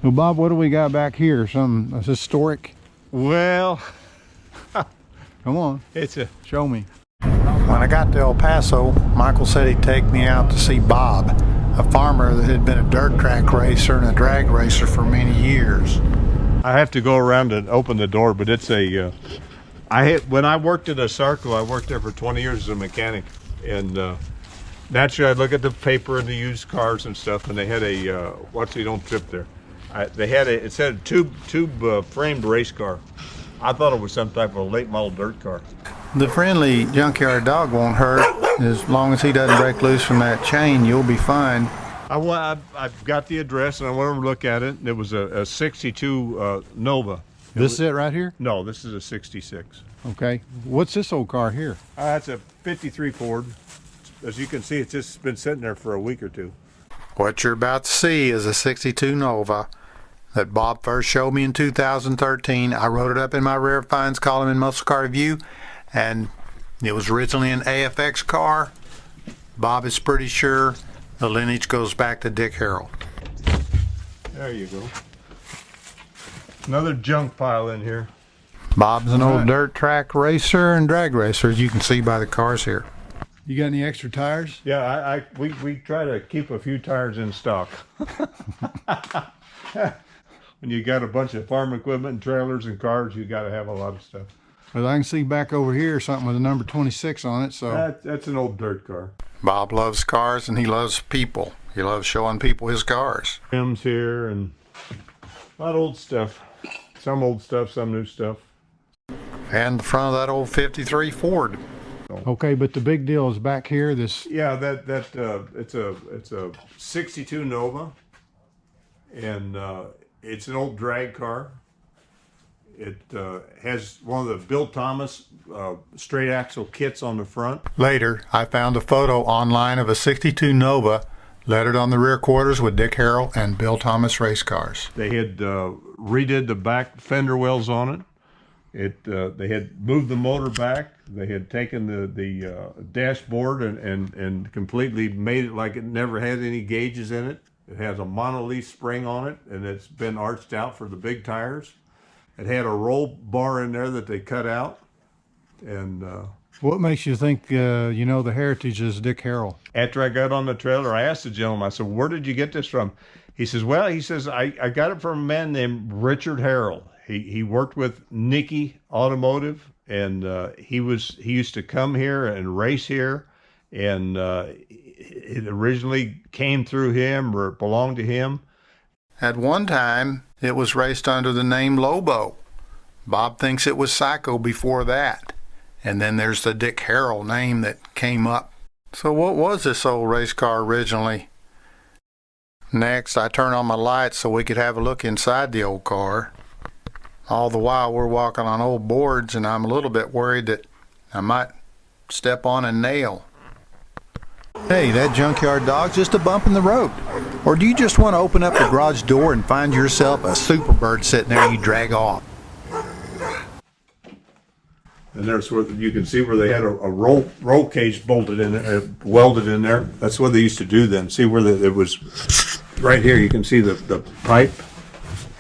Well, Bob, what do we got back here? Some historic? Well, Come on, show me. When I got to El Paso, Michael said he'd take me out to see Bob, a farmer that had been a dirt track racer and a drag racer for many years. I have to go around and open the door, but it's a. When I worked at Asarco, I worked there for 20 years as a mechanic, and naturally I'd look at the paper and the used cars and stuff, and they had a watch so you don't trip there. It said a tube framed race car. I thought it was some type of a late model dirt car. The friendly junkyard dog won't hurt. As long as he doesn't break loose from that chain, you'll be fine. I've got the address, and I want to look at it. It was a 62 Nova. This is it right here? No, this is a 66. Okay. What's this old car here? That's a 53 Ford. As you can see, it's just been sitting there for a week or two. What you're about to see is a 62 Nova that Bob first showed me in 2013. I wrote it up in my rare finds column in Muscle Car Review, and it was originally an AFX car. Bob is pretty sure the lineage goes back to Dick Harrell. There you go. Another junk pile in here. Bob's an old dirt track racer and drag racer, as you can see by the cars here. You got any extra tires? Yeah, we try to keep a few tires in stock. When you got a bunch of farm equipment and trailers and cars, you got to have a lot of stuff. Well, I can see back over here something with a number 26 on it. So that's an old dirt car. Bob loves cars and he loves people. He loves showing people his cars. Rims here and a lot of old stuff. Some old stuff, some new stuff. And the front of that old 53 Ford. Okay, but the big deal is back here. This. Yeah, it's a 62 Nova, and it's an old drag car. It has one of the Bill Thomas straight axle kits on the front. Later, I found a photo online of a 62 Nova lettered on the rear quarters with Dick Harrell and Bill Thomas race cars. They had redid the back fender wells on it. They had moved the motor back. They had taken the dashboard and completely made it like it never had any gauges in it. It has a monolith spring on it, and it's been arched out for the big tires. It had a roll bar in there that they cut out. And what makes you think the heritage is Dick Harrell? After I got on the trailer, I asked the gentleman, I said, "Where did you get this from?" He says, I got it from a man named Richard Harrell. He worked with Nicky Automotive, and he used to come here and race here, and it originally came through him or belonged to him. At one time, it was raced under the name Lobo. Bob thinks it was Psycho before that. And then there's the Dick Harrell name that came up. So what was this old race car originally? Next, I turn on my lights so we could have a look inside the old car. All the while, we're walking on old boards, and I'm a little bit worried that I might step on a nail. Hey, that junkyard dog's just a bump in the road. Or do you just want to open up the garage door and find yourself a Superbird sitting there you drag off? And there's where you can see where they had a roll cage bolted in there, welded in there. That's what they used to do then. See where it was right here. You can see the pipe.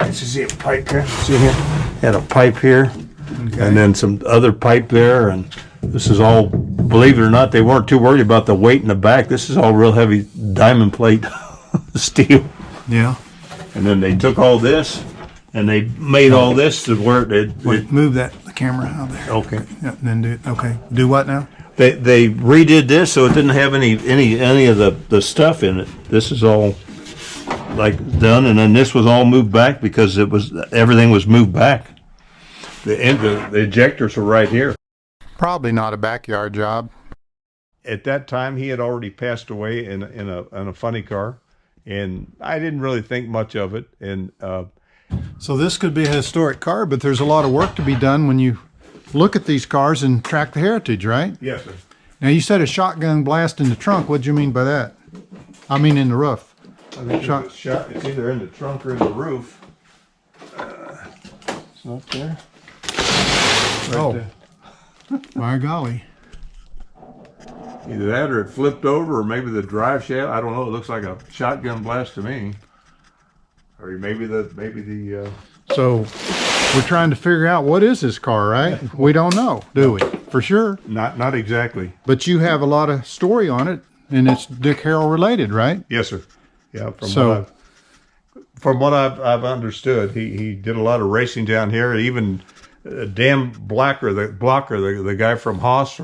You see a pipe here? See here? Had a pipe here, okay. And then some other pipe there. And this is all, believe it or not, they weren't too worried about the weight in the back. This is all real heavy diamond plate steel. Yeah. And then they took all this and they made all this to where Wait, move the camera out there. Okay. Yeah, then do what now? They redid this so it didn't have any of the stuff in it. This is all like done, and then this was all moved back because everything was moved back. The ejectors were right here. Probably not a backyard job. At that time, he had already passed away in a funny car, and I didn't really think much of it. And so this could be a historic car, but there's a lot of work to be done when you look at these cars and track the heritage, right? Yes, sir. Now, you said a shotgun blast in the trunk. What do you mean by that? I mean in the roof. I think it's either in the trunk or in the roof. It's not there. Right there. By golly. Either that or it flipped over, or maybe the drive shaft. I don't know. It looks like a shotgun blast to me. or maybe the. So we're trying to figure out what is this car, right? We don't know, do we? For sure. Not exactly. But you have a lot of story on it, and it's Dick Harrell related, right? Yes, sir. Yeah. From what I've understood, he did a lot of racing down here. Even Dan Blocker, the guy from Haas,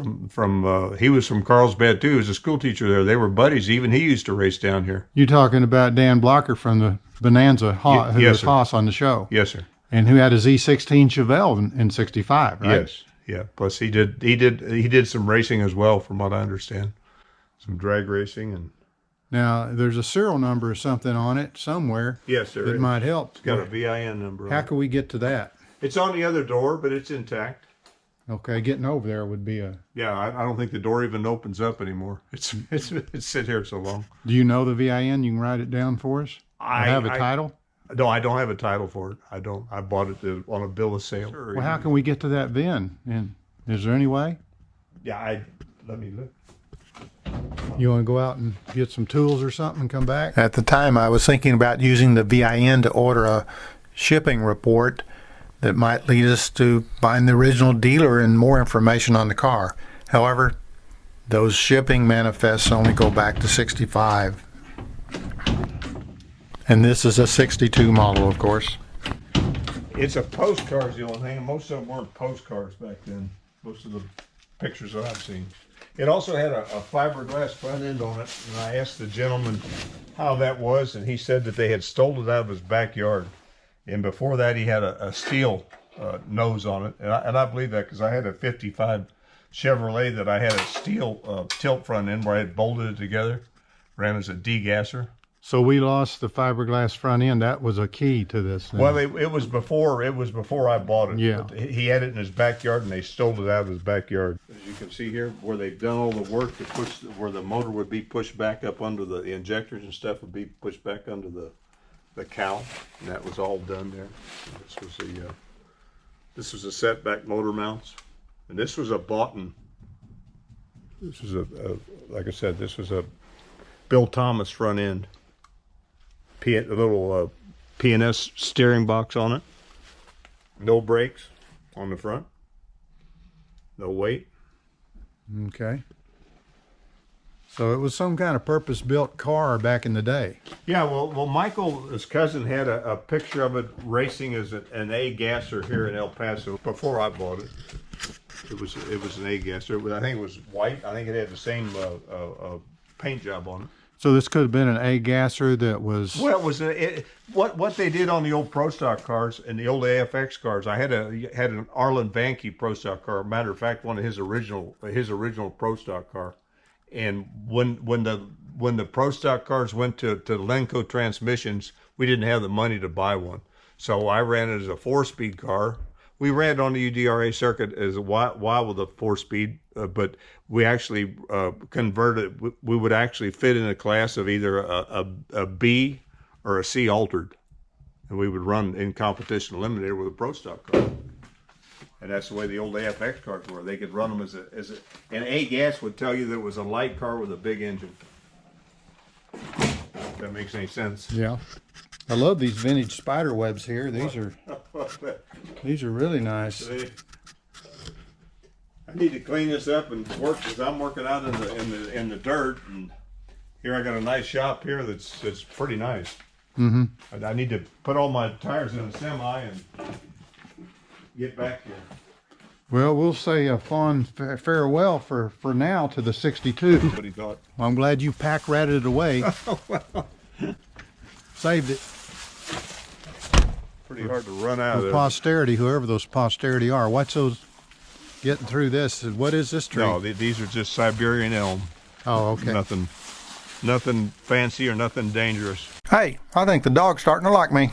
he was from Carlsbad too. He was a school teacher there. They were buddies. Even he used to race down here. You talking about Dan Blocker from the Bonanza, who yes, was sir. Haas on the show? Yes, sir. And who had a Z16 Chevelle in '65, right? Yes, yeah. Plus he did some racing as well, from what I understand, some drag racing. And now there's a serial number or something on it somewhere. Yes, there that is. Might help. It's got a VIN number. How can we get to that? It's on the other door, but it's intact. Okay, getting over there would be a. Yeah, I don't think the door even opens up anymore. It's sit here so long. Do you know the VIN? You can write it down for us. I have a title. No, I don't have a title for it. I don't. I bought it on a bill of sale. Well, how can we get to that VIN? And is there any way? Yeah, let me look. You want to go out and get some tools or something and come back? At the time, I was thinking about using the VIN to order a shipping report that might lead us to find the original dealer and more information on the car. However, those shipping manifests only go back to '65. And this is a '62 model, of course. It's a postcard's the only thing. Most of them weren't postcards back then. Most of the pictures that I've seen. It also had a fiberglass front end on it, and I asked the gentleman how that was, and he said that they had stolen it out of his backyard. And before that, he had a steel nose on it, and I believe that because I had a '55 Chevrolet that I had a steel tilt front end where I had bolted it together, ran as a degasser. So we lost the fiberglass front end. That was a key to this thing. Well, it was before I bought it. Yeah. But he had it in his backyard, and they stole it out of his backyard. As you can see here, where they've done all the work to push, where the motor would be pushed back up under the injectors and stuff would be pushed back under the cowl, and that was all done there. This was a setback motor mounts, and this was a Boughton. This was like I said, this was a Bill Thomas front end. A little P&S steering box on it. No brakes on the front. No weight. Okay. So it was some kind of purpose-built car back in the day. Yeah, well, Michael, his cousin, had a picture of it racing as an A gasser here in El Paso before I bought it. It was an A gasser. I think it was white. I think it had the same paint job on it. So this could have been an A gasser that was. Well, it was what they did on the old Pro Stock cars and the old AFX cars. I had an Arlen Vanke Pro Stock car. Matter of fact, one of his original Pro Stock car. And when the Pro Stock cars went to Lenco transmissions, we didn't have the money to buy one. So I ran it as a 4-speed car. We ran it on the UDRA circuit as a while with a 4-speed, but we actually converted. We would actually fit in a class of either a B or a C altered, and we would run in competition eliminator with a Pro Stock car. And that's the way the old AFX cars were. They could run them as an A gas would tell you that it was a light car with a big engine. If that makes any sense. Yeah. I love these vintage spider webs here. These are really nice. I need to clean this up and work because I'm working out in the dirt, and here I got a nice shop here that's pretty nice. Mm-hmm. I need to put all my tires in a semi and get back here. Well, we'll say a fond farewell for now to the '62. What he thought. Well, I'm glad you pack ratted it away. Saved it. Pretty hard to run out of. Posterity, whoever those posterity are. Watch those getting through this. What is this tree? No, these are just Siberian elm. Oh, okay. Nothing fancy or nothing dangerous. Hey, I think the dog's starting to like me.